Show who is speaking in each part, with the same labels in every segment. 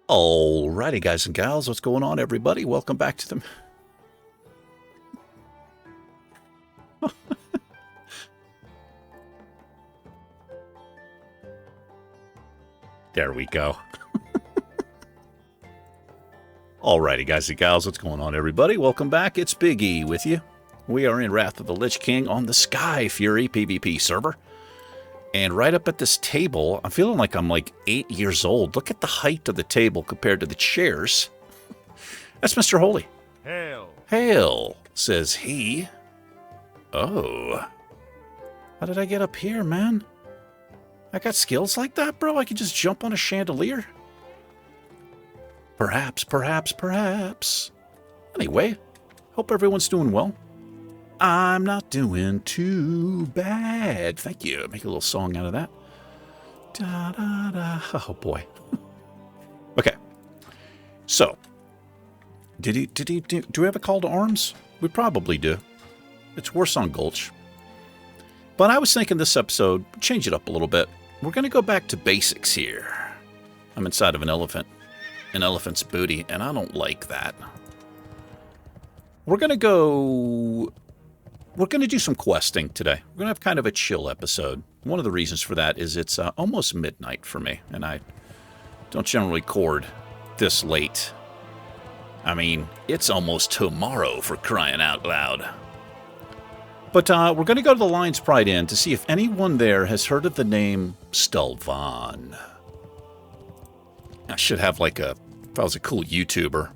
Speaker 1: Alrighty, guys and gals, what's going on, everybody? Welcome back to the... There we go. Alrighty, guys and gals, what's going on, everybody? Welcome back. It's Big E with you. We are in Wrath of the Lich King on the Sky Fury PvP server. And right up at this table, I'm feeling like I'm like 8 years old. Look at the height of the table compared to the chairs. That's Mr. Holy.
Speaker 2: Hail.
Speaker 1: Hail, says he. Oh. How did I get up here, man? I got skills like that, bro? I can just jump on a chandelier? Perhaps, perhaps, perhaps. Anyway, hope everyone's doing well. I'm not doing too bad. Thank you. Make a little song out of that. Da, da, da. Oh, boy. Okay. So, do we have a call to arms? We probably do. It's worse on Gulch. But I was thinking this episode, change it up a little bit. We're going to go back to basics here. I'm inside of an elephant's booty, and I don't like that. We're going to do some questing today. We're going to have kind of a chill episode. One of the reasons for that is it's almost midnight for me, and I don't generally record this late. I mean, it's almost tomorrow, for crying out loud. But we're going to go to the Lion's Pride Inn to see if anyone there has heard of the name Stalvan. I should have like if I was a cool YouTuber,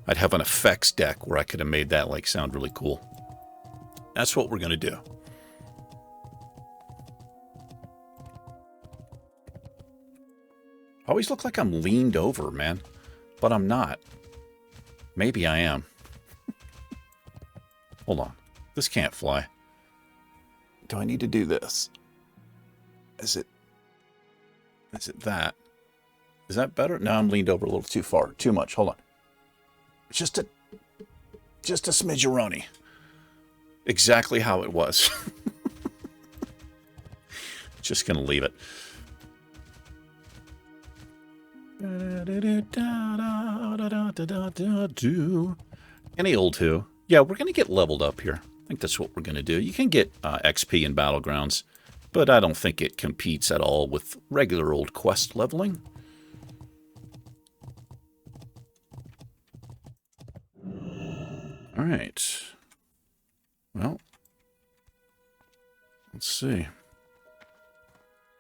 Speaker 1: I'd have an effects deck where I could have made that like sound really cool. That's what we're going to do. I always look like I'm leaned over, man. But I'm not. Maybe I am. Hold on. This can't fly. Do I need to do this? Is it that? Is that better? No, I'm leaned over a little too far. Too much. Hold on. Just a smidgeroni. Exactly how it was. Just gonna leave it. Any old who? Yeah, we're gonna get leveled up here. I think that's what we're gonna do. You can get XP in Battlegrounds, but I don't think it competes at all with regular old quest leveling. All right. Well, let's see.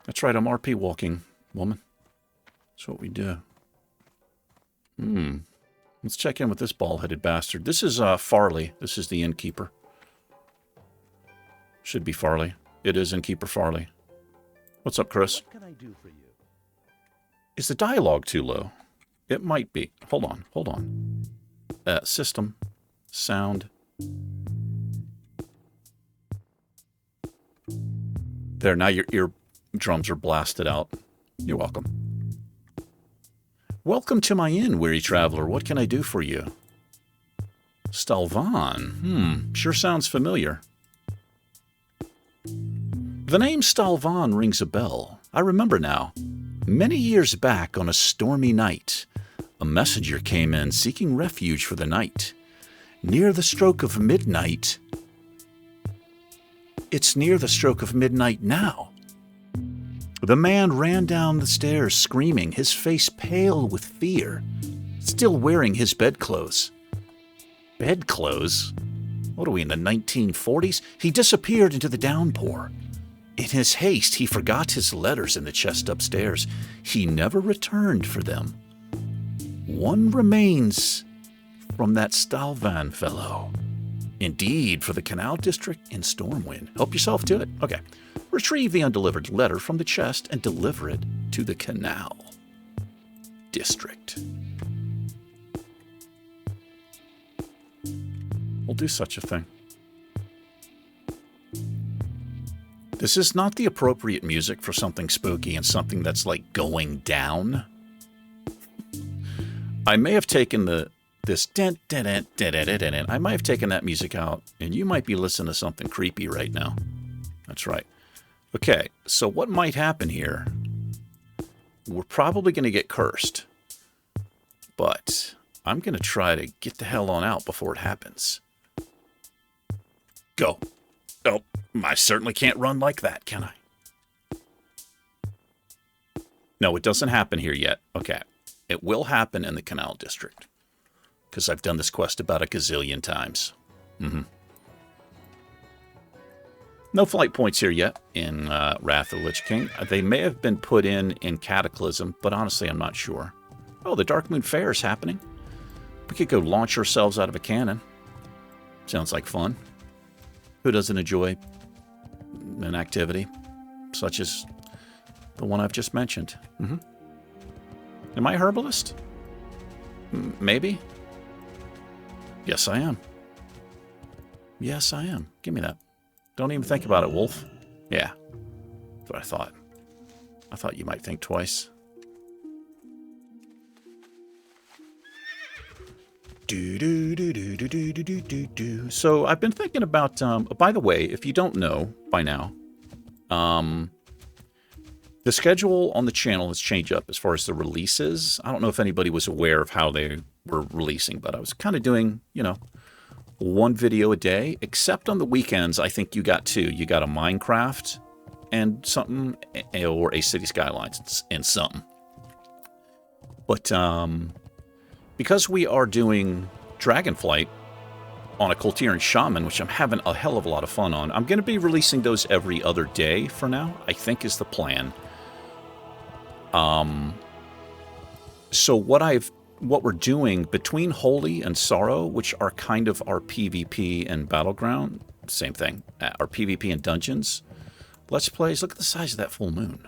Speaker 1: That's right, I'm RP walking, woman. That's what we do. Let's check in with this bald-headed bastard. This is Farley. This is the innkeeper. Should be Farley. It is innkeeper Farley. What's up, Chris?
Speaker 2: What can I do for you?
Speaker 1: Is the dialogue too low? It might be. Hold on. System. Sound. There, now your eardrums are blasted out. You're welcome. Welcome to my inn, weary traveler. What can I do for you? Stalvan. Sure sounds familiar. The name Stalvan rings a bell. I remember now. Many years back on a stormy night, a messenger came in seeking refuge for the night. Near the stroke of midnight... It's near the stroke of midnight now. The man ran down the stairs screaming, his face pale with fear, still wearing his bedclothes. Bedclothes? What are we, in the 1940s? He disappeared into the downpour. In his haste, he forgot his letters in the chest upstairs. He never returned for them. One remains from that Stalvan fellow. Indeed, for the Canal District in Stormwind. Help yourself to it. Okay. Retrieve the undelivered letter from the chest and deliver it to the Canal District. We'll do such a thing. This is not the appropriate music for something spooky and something that's like going down. I may have taken this I might have taken that music out, and you might be listening to something creepy right now. That's right. Okay, so what might happen here? We're probably going to get cursed, but I'm going to try to get the hell on out before it happens. Go. Oh, I certainly can't run like that, can I? No, it doesn't happen here yet. Okay. It will happen in the Canal District, because I've done this quest about a gazillion times. No flight points here yet in Wrath of the Lich King. They may have been put in Cataclysm, but honestly, I'm not sure. Oh, the Dark Moon Fair is happening. We could go launch ourselves out of a cannon. Sounds like fun. Who doesn't enjoy an activity such as the one I've just mentioned? Am I a herbalist? Maybe. Yes, I am. Yes, I am. Give me that. Don't even think about it, Wolf. Yeah, that's what I thought. I thought you might think twice. So I've been thinking about, by the way, if you don't know by now, the schedule on the channel has changed up as far as the releases. I don't know if anybody was aware of how they were releasing, but I was kind of doing, you know, one video a day, except on the weekends. I think you got two. You got a Minecraft and something, or a City Skylines and something. But because we are doing Dragonflight on a Kultiran Shaman, which I'm having a hell of a lot of fun on, I'm going to be releasing those every other day for now, I think is the plan. So what we're doing between Holy and Sorrow, which are kind of our PvP and Battleground, same thing, our PvP and Dungeons, Let's Plays, look at the size of that full moon.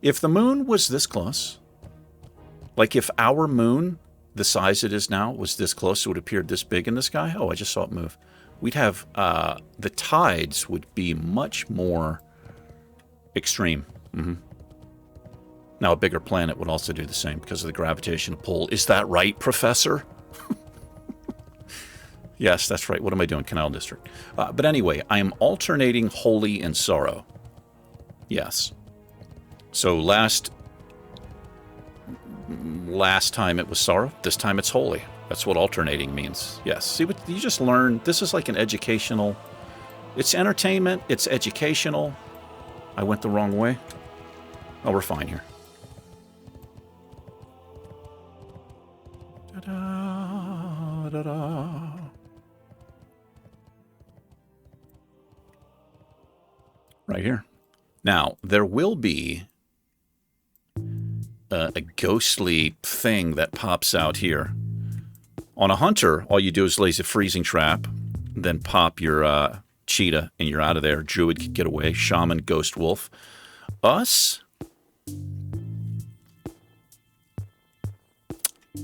Speaker 1: If the moon was this close, like if our moon, the size it is now, was this close, so it appeared this big in the sky, oh, I just saw it move, we'd have, the tides would be much more extreme. Now, a bigger planet would also do the same because of the gravitational pull. Is that right, Professor? Yes, that's right. What am I doing? Canal District. But anyway, I am alternating Holy and Sorrow. Yes. So last time it was Sorrow. This time it's Holy. That's what alternating means. Yes. See what you just learned? This is like an educational. It's entertainment. It's educational. I went the wrong way. Oh, we're fine here. Da-da, da-da. Right here. Now, there will be a ghostly thing that pops out here. On a hunter, all you do is lays a freezing trap, then pop your cheetah, and you're out of there. Druid can get away. Shaman, ghost, wolf. Us?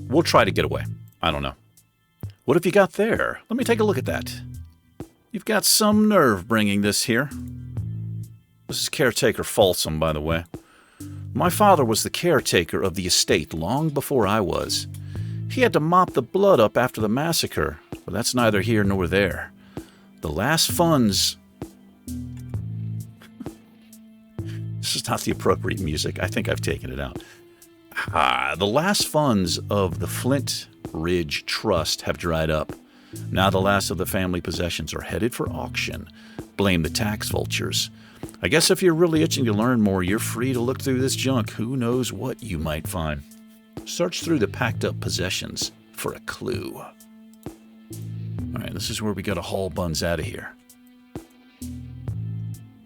Speaker 1: We'll try to get away. I don't know. What have you got there? Let me take a look at that. You've got some nerve bringing this here. This is Caretaker Folsom, by the way. My father was the caretaker of the estate long before I was. He had to mop the blood up after the massacre, but that's neither here nor there. The last funds... This is not the appropriate music. I think I've taken it out. The last funds of the Flint Ridge Trust have dried up. Now the last of the family possessions are headed for auction. Blame the tax vultures. I guess if you're really itching to learn more, you're free to look through this junk. Who knows what you might find. Search through the packed up possessions for a clue. Alright, this is where we gotta haul buns out of here.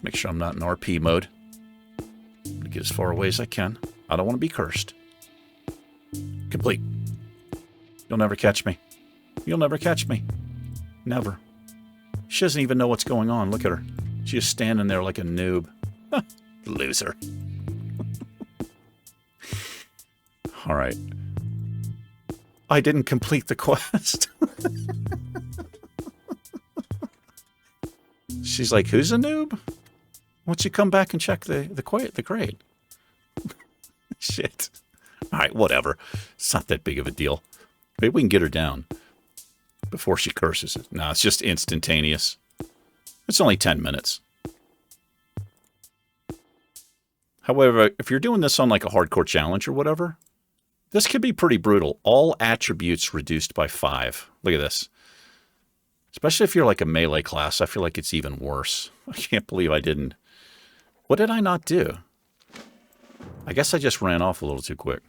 Speaker 1: Make sure I'm not in RP mode. Get as far away as I can. I don't want to be cursed. Complete. You'll never catch me. You'll never catch me. Never. She doesn't even know what's going on. Look at her. She's just standing there like a noob. Loser. All right. I didn't complete the quest. She's like, who's a noob? Why don't you come back and check the grade? Shit. All right, whatever. It's not that big of a deal. Maybe we can get her down before she curses. No, it's just instantaneous. It's only 10 minutes. However, if you're doing this on like a hardcore challenge or whatever, this could be pretty brutal. All attributes reduced by 5. Look at this. Especially if you're like a melee class, I feel like it's even worse. I can't believe I didn't. What did I not do? I guess I just ran off a little too quick.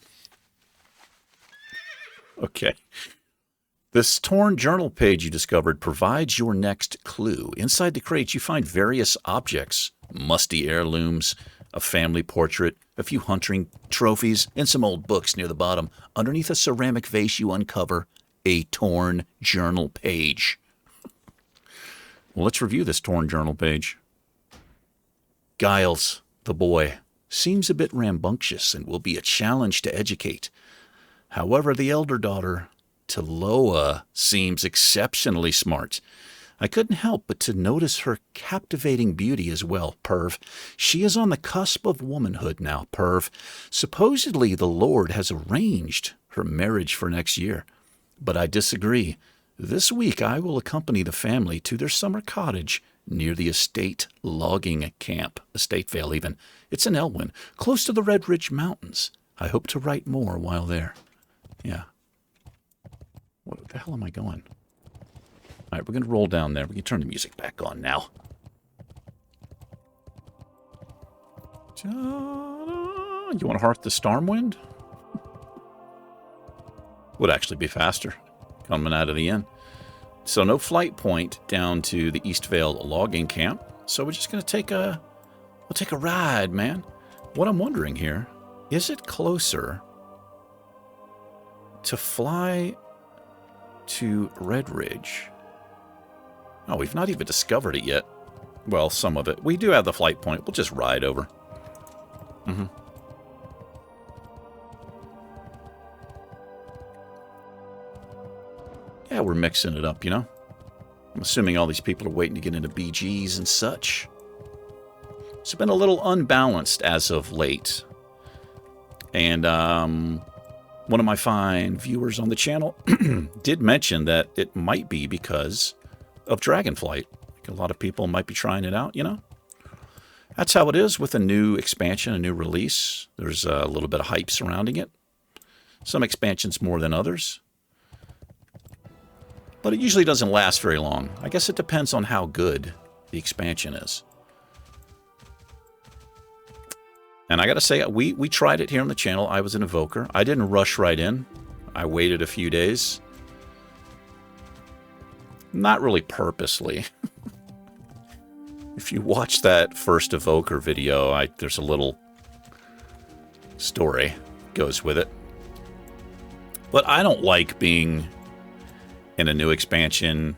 Speaker 1: Okay. This torn journal page you discovered provides your next clue. Inside the crate, you find various objects. Musty heirlooms, a family portrait, a few hunting trophies, and some old books near the bottom. Underneath a ceramic vase, you uncover a torn journal page. Well, let's review this torn journal page. Giles, the boy, seems a bit rambunctious and will be a challenge to educate. However, the elder daughter, Taloa, seems exceptionally smart. I couldn't help but to notice her captivating beauty as well, Perv. She is on the cusp of womanhood now, Perv. Supposedly the Lord has arranged her marriage for next year. But I disagree. This week I will accompany the family to their summer cottage near the estate logging camp. Estate Vale even. It's in Elwyn, close to the Red Ridge Mountains. I hope to write more while there. Yeah. What the hell am I going? All right, we're going to roll down there. We can turn the music back on now. You want to heart the Stormwind? Would actually be faster coming out of the inn. So no flight point down to the East Vale logging camp. So we're just going to take a ride, man. What I'm wondering here, is it closer to fly to Red Ridge? Oh, we've not even discovered it yet. Well, some of it. We do have the flight point. We'll just ride over. Yeah, we're mixing it up, you know? I'm assuming all these people are waiting to get into BGs and such. It's been a little unbalanced as of late. And one of my fine viewers on the channel did mention that it might be because of Dragonflight. Like a lot of people might be trying it out, you know? That's how it is with a new expansion, a new release. There's a little bit of hype surrounding it. Some expansions more than others. But it usually doesn't last very long. I guess it depends on how good the expansion is. And I got to say, we tried it here on the channel. I was an Evoker. I didn't rush right in. I waited a few days. Not really purposely. If you watch that first Evoker video, there's a little story goes with it. But I don't like being in a new expansion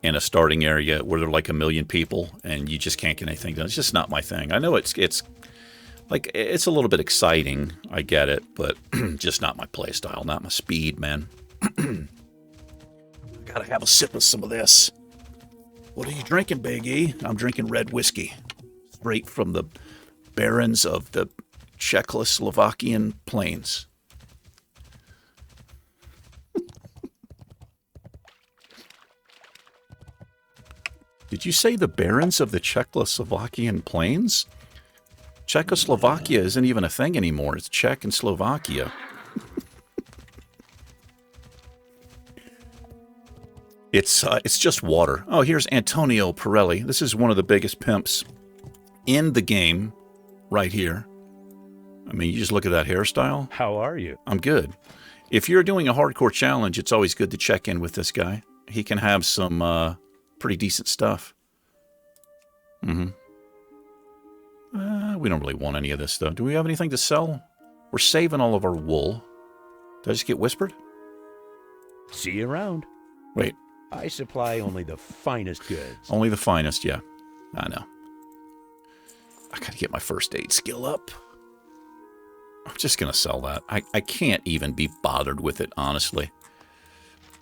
Speaker 1: in a starting area where there are like 1 million people and you just can't get anything done. It's just not my thing. I know it's like it's a little bit exciting. I get it, but just not my play style, not my speed, man. Gotta have a sip of some of this. What are you drinking, Big E? I'm drinking red whiskey, straight from the barrens of the Czechoslovakian plains. Did you say the barrens of the Czechoslovakian plains? Czechoslovakia isn't even a thing anymore. It's Czech and Slovakia. It's just water. Oh, here's Antonio Pirelli. This is one of the biggest pimps in the game right here. I mean, you just look at that hairstyle.
Speaker 2: How are you?
Speaker 1: I'm good. If you're doing a hardcore challenge, it's always good to check in with this guy. He can have some pretty decent stuff. We don't really want any of this, though. Do we have anything to sell? We're saving all of our wool. Did I just get whispered?
Speaker 2: See you around.
Speaker 1: Wait.
Speaker 2: I supply only the finest goods.
Speaker 1: Only the finest, yeah. I know. I gotta get my first aid skill up. I'm just gonna sell that. I can't even be bothered with it, honestly.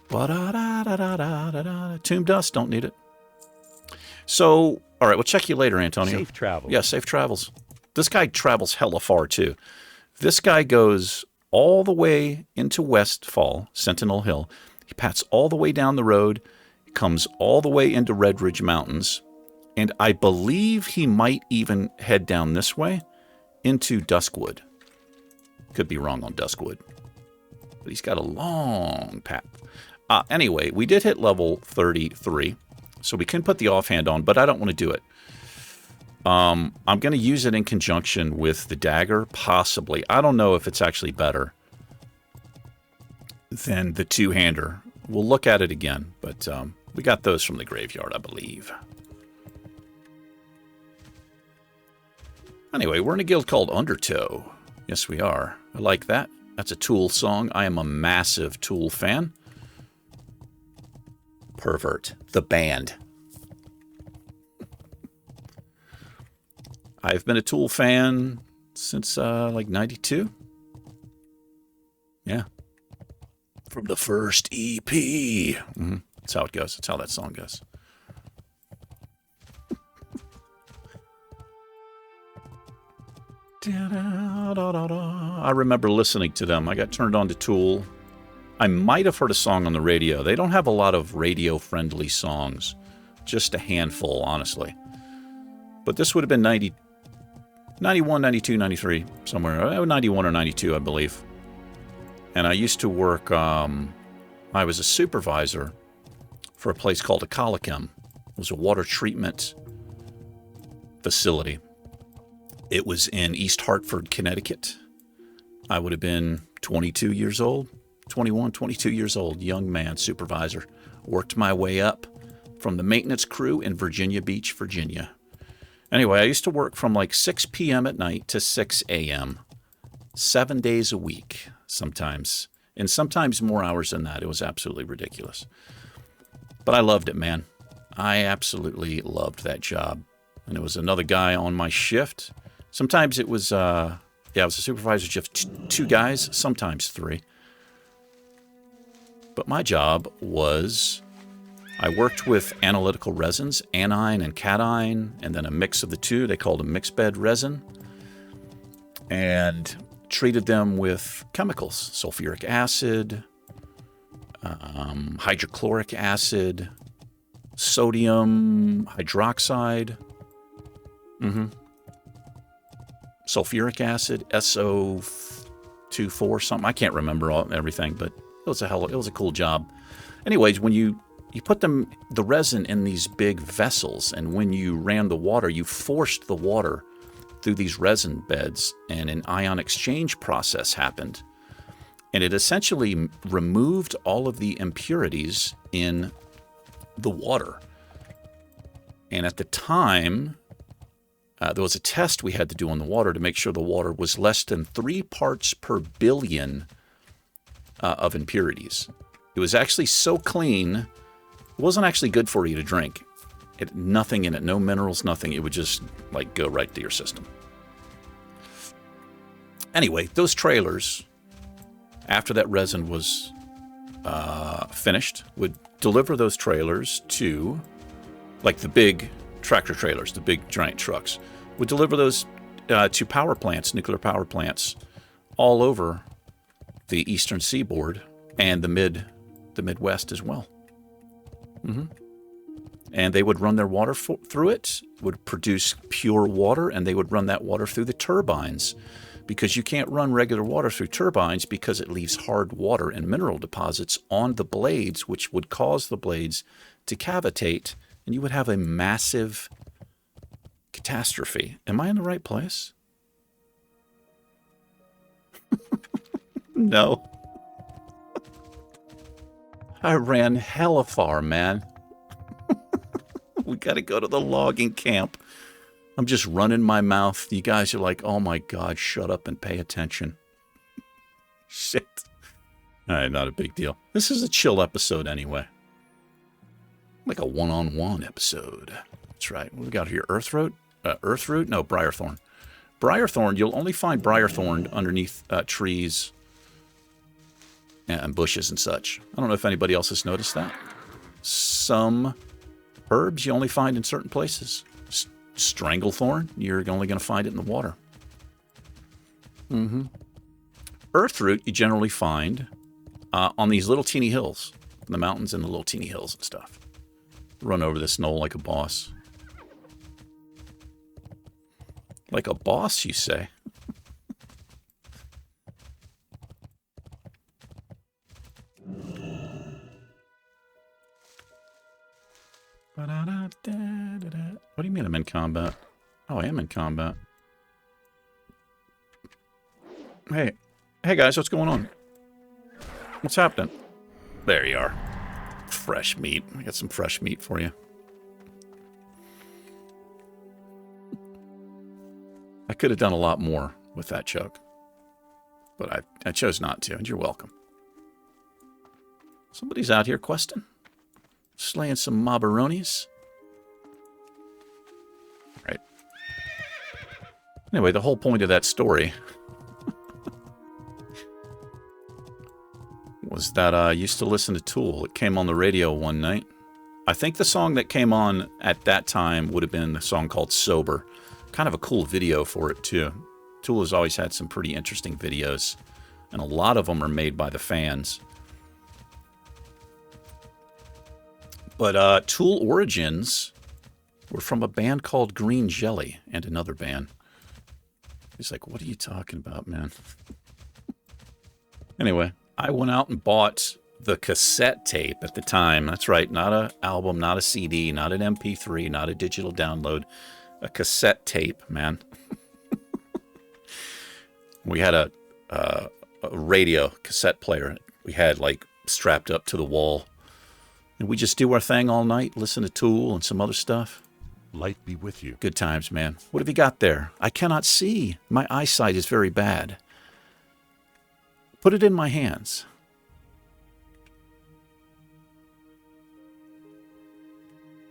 Speaker 1: Tomb dust, don't need it. So, all right, we'll check you later, Antonio.
Speaker 2: Safe travels.
Speaker 1: Yeah, safe travels. This guy travels hella far, too. This guy goes all the way into Westfall, Sentinel Hill. He pats all the way down the road, comes all the way into Red Ridge Mountains, and I believe he might even head down this way into Duskwood. Could be wrong on Duskwood. But he's got a long path. Anyway, we did hit level 33, so we can put the offhand on, but I don't want to do it. I'm going to use it in conjunction with the dagger, possibly. I don't know if it's actually better than the two-hander. We'll look at it again, but we got those from the graveyard, I believe. Anyway, we're in a guild called Undertow. Yes, we are. I like that. That's a Tool song. I am a massive Tool fan. Pervert. The band. I've been a Tool fan since, like, 92. Yeah. From the first EP. Mm-hmm. That's how it goes. That's how that song goes. I remember listening to them. I got turned on to Tool. I might have heard a song on the radio. They don't have a lot of radio-friendly songs. Just a handful, honestly. But this would have been 91, 92, 93, somewhere. 91 or 92, I believe. And I used to work, I was a supervisor for a place called Ecolokem. It was a water treatment facility. It was in East Hartford, Connecticut. I would have been 22 years old, 21, 22 years old, young man, supervisor. Worked my way up from the maintenance crew in Virginia Beach, Virginia. Anyway, I used to work from like 6 p.m. at night to 6 a.m. 7 days a week, sometimes. And sometimes more hours than that. It was absolutely ridiculous. But I loved it, man. I absolutely loved that job. And there was another guy on my shift. Sometimes it was, I was a supervisor, just two guys, sometimes three. But my job was, I worked with analytical resins, aniline and cation, and then a mix of the two. They called them mixed bed resin. And treated them with chemicals, sulfuric acid, hydrochloric acid, sodium hydroxide, sulfuric acid, SO24 something. I can't remember everything, but it was a cool job. Anyways, when you put the resin in these big vessels, and when you ran the water, you forced the water through these resin beds, and an ion exchange process happened. And it essentially removed all of the impurities in the water. And at the time, there was a test we had to do on the water to make sure the water was less than 3 parts per billion of impurities. It was actually so clean, it wasn't actually good for you to drink. It, nothing in it, no minerals, nothing. It would just like go right to your system. Anyway, those trailers, after that resin was finished, would deliver those trailers to, like the big tractor trailers, the big giant trucks, would deliver those to power plants, nuclear power plants, all over the eastern seaboard and the Midwest as well. And they would run their water through it, would produce pure water, and they would run that water through the turbines. Because you can't run regular water through turbines because it leaves hard water and mineral deposits on the blades, which would cause the blades to cavitate, and you would have a massive catastrophe. Am I in the right place? No. I ran hella far, man. We got to go to the logging camp. I'm just running my mouth. You guys are like, oh my God, shut up and pay attention. Shit. All right, not a big deal. This is a chill episode anyway. Like a one-on-one episode. That's right. What do we got here? Earthroot? Earthroot? No, Briarthorn. Briarthorn, you'll only find Briarthorn underneath trees and bushes and such. I don't know if anybody else has noticed that. Some herbs you only find in certain places. Stranglethorn, you're only going to find it in the water. Earthroot you generally find on these little teeny hills. In the mountains and the little teeny hills and stuff. Run over this knoll like a boss. Like a boss, you say? What do you mean I'm in combat? Oh, I am in combat. Hey. Hey, guys, what's going on? What's happening? There you are. Fresh meat. I got some fresh meat for you. I could have done a lot more with that choke. But I chose not to, and you're welcome. Somebody's out here questing. Slaying some mobberonis. Right. Anyway, the whole point of that story was that I used to listen to Tool. It came on the radio one night. I think the song that came on at that time would have been the song called Sober. Kind of a cool video for it, too. Tool has always had some pretty interesting videos, and a lot of them are made by the fans. But Tool origins were from a band called Green Jelly and another band. He's like, what are you talking about, man? Anyway, I went out and bought the cassette tape at the time. That's right, not an album, not a CD, not an MP3, not a digital download. A cassette tape, man. We had a radio cassette player. We had, like, strapped up to the wall. And we just do our thing all night, listen to Tool and some other stuff.
Speaker 3: Light be with you.
Speaker 1: Good times, man. What have you got there? I cannot see. My eyesight is very bad. Put it in my hands.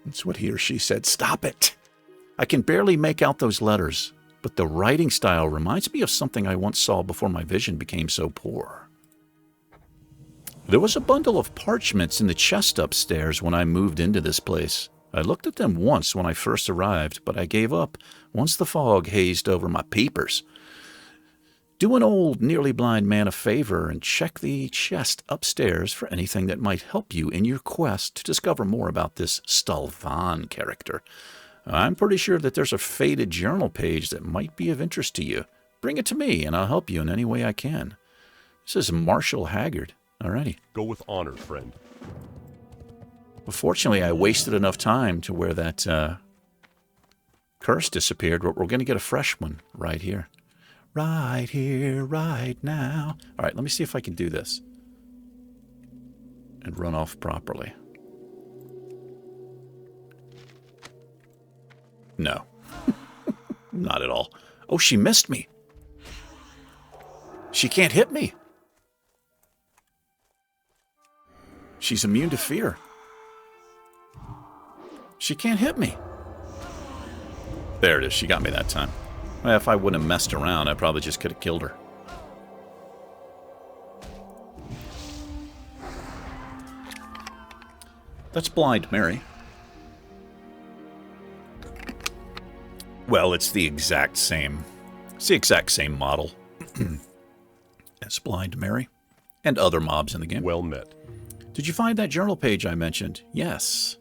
Speaker 1: That's what he or she said. Stop it. I can barely make out those letters, but the writing style reminds me of something I once saw before my vision became so poor. There was a bundle of parchments in the chest upstairs when I moved into this place. I looked at them once when I first arrived, but I gave up once the fog hazed over my peepers. Do an old, nearly blind man a favor and check the chest upstairs for anything that might help you in your quest to discover more about this Stalvan character. I'm pretty sure that there's a faded journal page that might be of interest to you. Bring it to me, and I'll help you in any way I can. This is Marshall Haggard. Alrighty.
Speaker 3: Go with honor, friend.
Speaker 1: Well, fortunately, I wasted enough time to where that curse disappeared, but we're going to get a fresh one right here. Right here, right now. All right, let me see if I can do this. And run off properly. No. Not at all. Oh, she missed me. She can't hit me. She's immune to fear. She can't hit me. There it is. She got me that time. Well, if I wouldn't have messed around, I probably just could have killed her. That's Blind Mary. Well, it's the exact same. It's the exact same model as Blind Mary and other mobs in the game.
Speaker 3: Well met.
Speaker 1: Did you find that journal page I mentioned? Yes.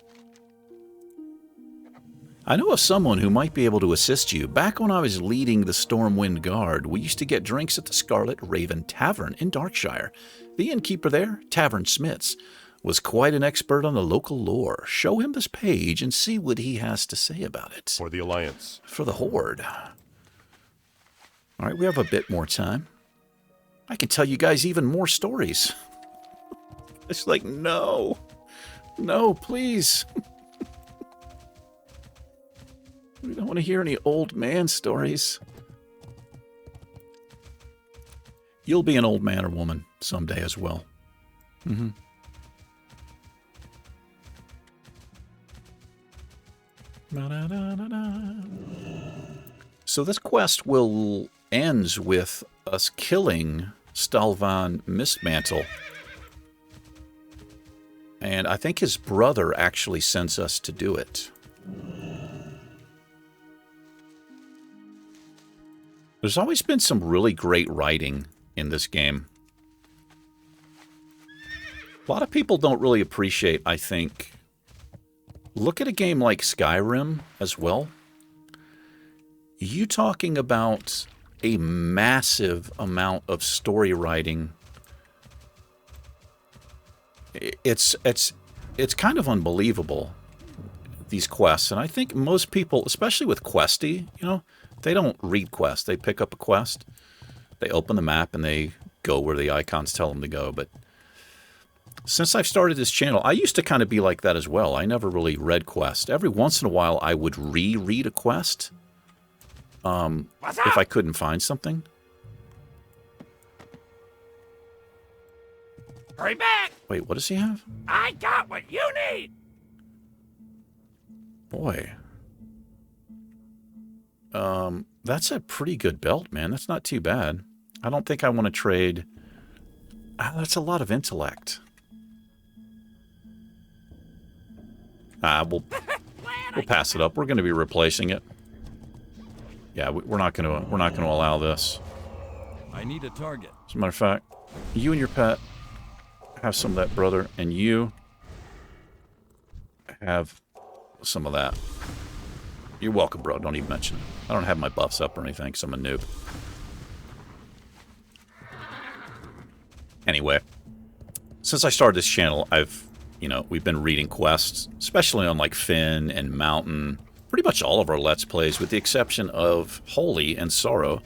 Speaker 1: I know of someone who might be able to assist you. Back when I was leading the Stormwind Guard, we used to get drinks at the Scarlet Raven Tavern in Darkshire. The innkeeper there, Tavern Smiths, was quite an expert on the local lore. Show him this page and see what he has to say about it.
Speaker 3: For the Alliance.
Speaker 1: For the Horde. All right, we have a bit more time. I can tell you guys even more stories. It's like, no. No, please. We don't want to hear any old man stories. You'll be an old man or woman someday as well. Mm-hmm. So this quest ends with us killing Stalvan Mistmantle. And I think his brother actually sends us to do it. There's always been some really great writing in this game. A lot of people don't really appreciate, I think. Look at a game like Skyrim as well. You talking about a massive amount of story writing. It's kind of unbelievable, these quests. And I think most people, especially with Questy, you know, they don't read quests. They pick up a quest, they open the map, and they go where the icons tell them to go. But since I've started this channel, I used to kind of be like that as well. I never really read quests. Every once in a while, I would reread a quest if I couldn't find something.
Speaker 4: Hurry back!
Speaker 1: Wait, what does he have?
Speaker 4: I got what you need!
Speaker 1: Boy. That's a pretty good belt, man. That's not too bad. I don't think I want to trade... that's a lot of intellect. We'll pass it up. We're going to be replacing it. Yeah, we're not going to allow this.
Speaker 5: I need a target.
Speaker 1: As a matter of fact, you and your pet have some of that, brother, and you have some of that. You're welcome, bro. Don't even mention it. I don't have my buffs up or anything, because I'm a noob. Anyway, since I started this channel, we've been reading quests, especially on like Finn and Mountain. Pretty much all of our Let's Plays, with the exception of Holy and Sorrow.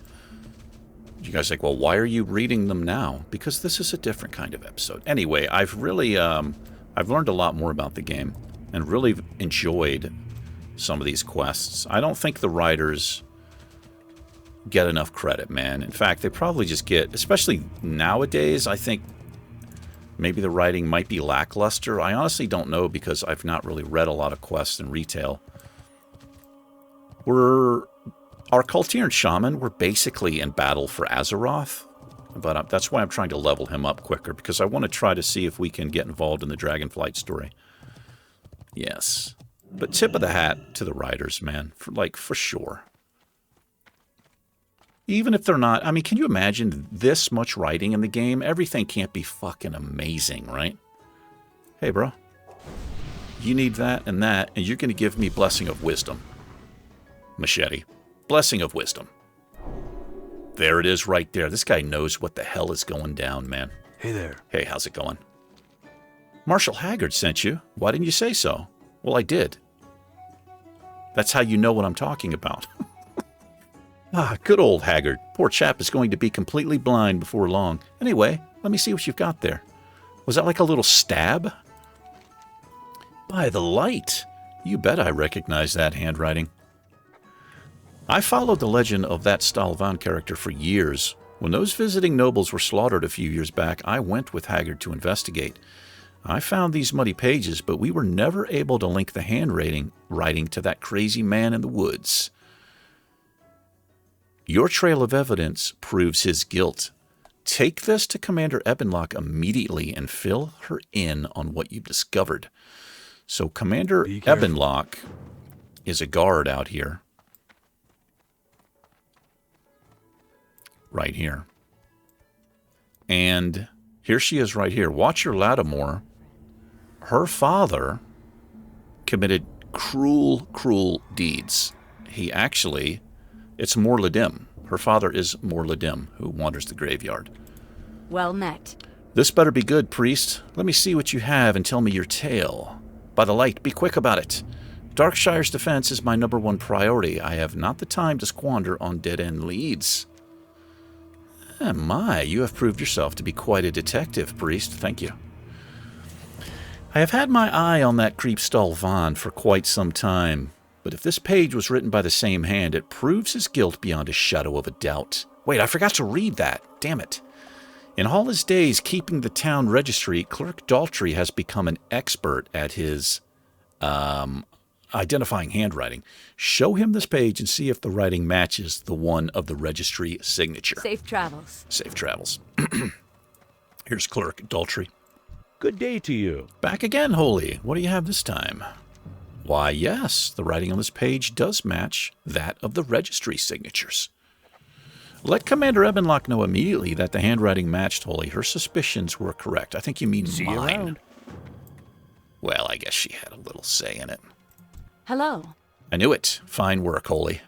Speaker 1: You guys are like, well, why are you reading them now? Because this is a different kind of episode. Anyway, I've really, I've learned a lot more about the game and really enjoyed some of these quests. I don't think the writers get enough credit, man. In fact, they probably just get, especially nowadays, I think maybe the writing might be lackluster. I honestly don't know, because I've not really read a lot of quests in retail. Our Cultier and Shaman were basically in battle for Azeroth, but that's why I'm trying to level him up quicker, because I want to try to see if we can get involved in the Dragonflight story. Yes. But tip of the hat to the writers, man, for sure. Even if they're not, I mean, can you imagine this much writing in the game? Everything can't be fucking amazing, right? Hey, bro. You need that, and you're going to give me Blessing of Wisdom. Machete. Blessing of Wisdom. There it is right there. This guy knows what the hell is going down, man.
Speaker 5: Hey there.
Speaker 1: Hey, how's it going? Marshal Haggard sent you. Why didn't you say so? Well, I did. That's how you know what I'm talking about. Good old Haggard. Poor chap is going to be completely blind before long. Anyway, let me see what you've got there. Was that like a little stab? By the light. You bet I recognize that handwriting. I followed the legend of that Stalvan character for years. When those visiting nobles were slaughtered a few years back, I went with Haggard to investigate. I found these muddy pages, but we were never able to link the handwriting to that crazy man in the woods. Your trail of evidence proves his guilt. Take this to Commander Ebbenlock immediately and fill her in on what you've discovered. So Commander Ebbenlock is a guard out here. Right here. And here she is right here. Watcher Lattimore, her father committed cruel, cruel deeds. He actually, it's Morladim. Her father is Morladim, who wanders the graveyard.
Speaker 6: Well met.
Speaker 1: This better be good, priest. Let me see what you have and tell me your tale. By the light, be quick about it. Darkshire's defense is my #1 priority. I have not the time to squander on dead-end leads. My, you have proved yourself to be quite a detective, priest. Thank you. I have had my eye on that creep Stalvan for quite some time, but if this page was written by the same hand, it proves his guilt beyond a shadow of a doubt. Wait, I forgot to read that. Damn it. In all his days keeping the town registry, Clerk Daltrey has become an expert at his identifying handwriting. Show him this page and see if the writing matches the one of the registry signature.
Speaker 6: Safe travels.
Speaker 1: Safe travels. Here's Clerk Daltrey.
Speaker 2: Good day to you.
Speaker 1: Back again, Holy. What do you have this time? Why, yes, the writing on this page does match that of the registry signatures. Let Commander Ebenlock know immediately that the handwriting matched Holy. Her suspicions were correct. I think you mean
Speaker 2: See you
Speaker 1: mine.
Speaker 2: around.
Speaker 1: Well, I guess she had a little say in it.
Speaker 6: Hello.
Speaker 1: I knew it. Fine work, Holy.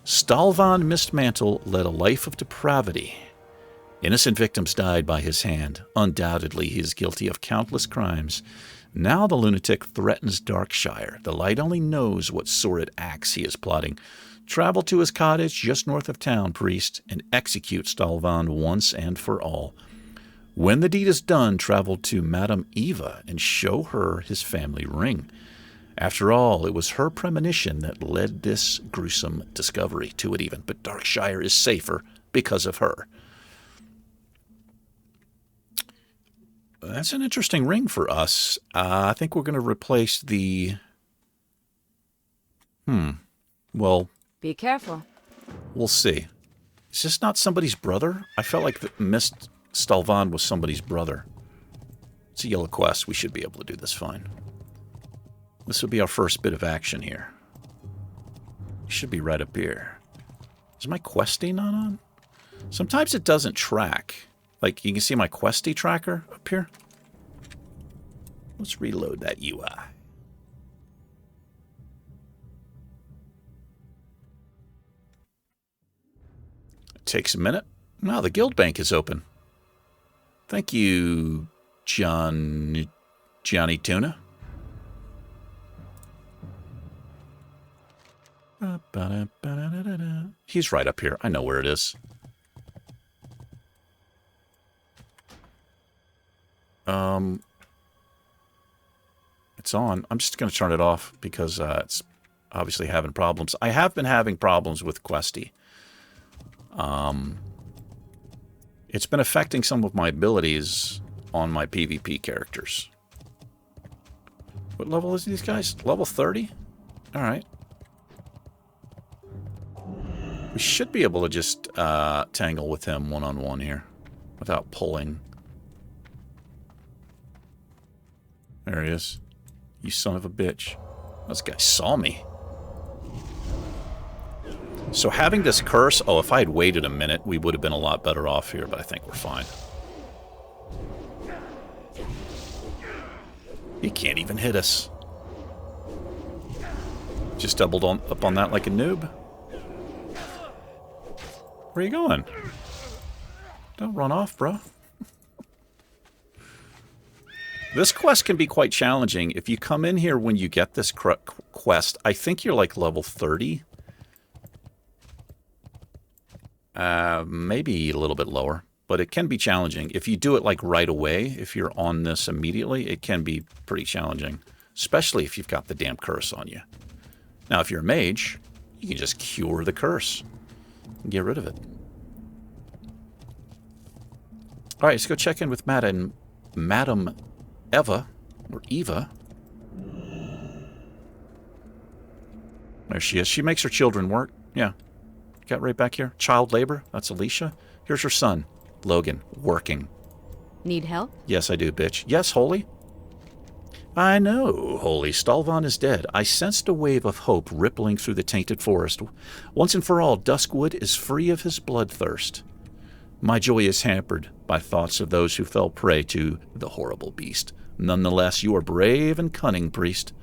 Speaker 1: Stalvan Mistmantle led a life of depravity. Innocent victims died by his hand. Undoubtedly, he is guilty of countless crimes. Now the lunatic threatens Darkshire. The light only knows what sordid acts he is plotting. Travel to his cottage just north of town, priest, and execute Stalvan once and for all. When the deed is done, travel to Madame Eva and show her his family ring. After all, it was her premonition that led this gruesome discovery to it even. But Darkshire is safer because of her. That's an interesting ring for us. I think we're going to replace the... Well...
Speaker 6: Be careful.
Speaker 1: We'll see. Is this not somebody's brother? I felt like the Mist Stalvan was somebody's brother. It's a yellow quest. We should be able to do this fine. This will be our first bit of action here. It should be right up here. Is my questy not on? Sometimes it doesn't track. Like, you can see my questy tracker up here. Let's reload that UI. It takes a minute. Now the guild bank is open. Thank you, Johnny Tuna. He's right up here. I know where it is. It's on. I'm just going to turn it off because it's obviously having problems. I have been having problems with Questy. It's been affecting some of my abilities on my PvP characters. What level is these guys? Level 30? Alright. We should be able to just tangle with him one-on-one here without pulling. There he is. You son of a bitch. This guy saw me. So having this curse... Oh, if I had waited a minute, we would have been a lot better off here, but I think we're fine. He can't even hit us. Just doubled up on that like a noob. Where are you going? Don't run off, bro. This quest can be quite challenging. If you come in here when you get this quest, I think you're like level 30. Maybe a little bit lower, but it can be challenging. If you do it like right away, if you're on this immediately, it can be pretty challenging, especially if you've got the damn curse on you. Now, if you're a mage, you can just cure the curse and get rid of it. All right, let's go check in with Madam Eva, or Eva. There she is. She makes her children work. Yeah. Got right back here. Child labor. That's Alicia. Here's her son, Logan, working.
Speaker 6: Need help?
Speaker 1: Yes, I do, bitch. Yes, Holy. I know, Holy. Stalvan is dead. I sensed a wave of hope rippling through the tainted forest. Once and for all, Duskwood is free of his bloodthirst. My joy is hampered by thoughts of those who fell prey to the horrible beast. Nonetheless, you are brave and cunning, priest.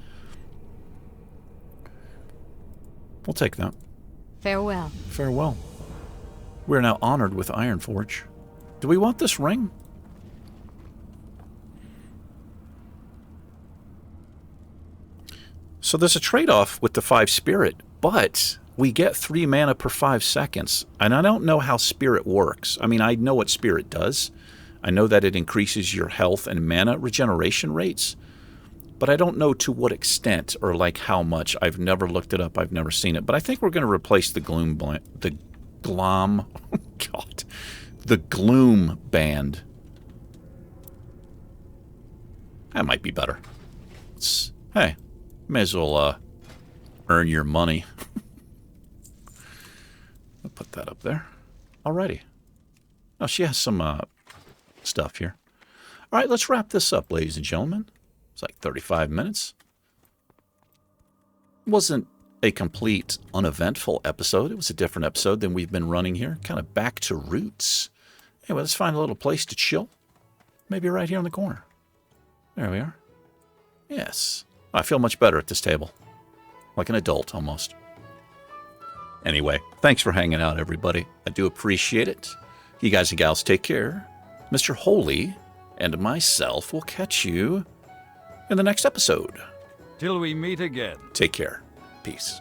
Speaker 1: We'll take that.
Speaker 6: Farewell.
Speaker 1: Farewell. We are now honored with Ironforge. Do we want this ring? So there's a trade-off with the 5 spirit, but we get 3 mana per 5 seconds. And I don't know how spirit works. I mean, I know what spirit does. I know that it increases your health and mana regeneration rates. But I don't know to what extent or like how much. I've never looked it up. I've never seen it. But I think we're going to replace the Gloom band. That might be better. Hey, may as well earn your money. I'll put that up there. Alrighty. Oh, she has some stuff here. All right, let's wrap this up, ladies and gentlemen. It's like 35 minutes. Wasn't a complete uneventful episode. It was a different episode than we've been running here. Kind of back to roots. Anyway, let's find a little place to chill. Maybe right here in the corner. There we are. Yes. I feel much better at this table. Like an adult, almost. Anyway, thanks for hanging out, everybody. I do appreciate it. You guys and gals take care. Mr. Holy and myself will catch you in the next episode.
Speaker 5: Till we meet again.
Speaker 1: Take care. Peace.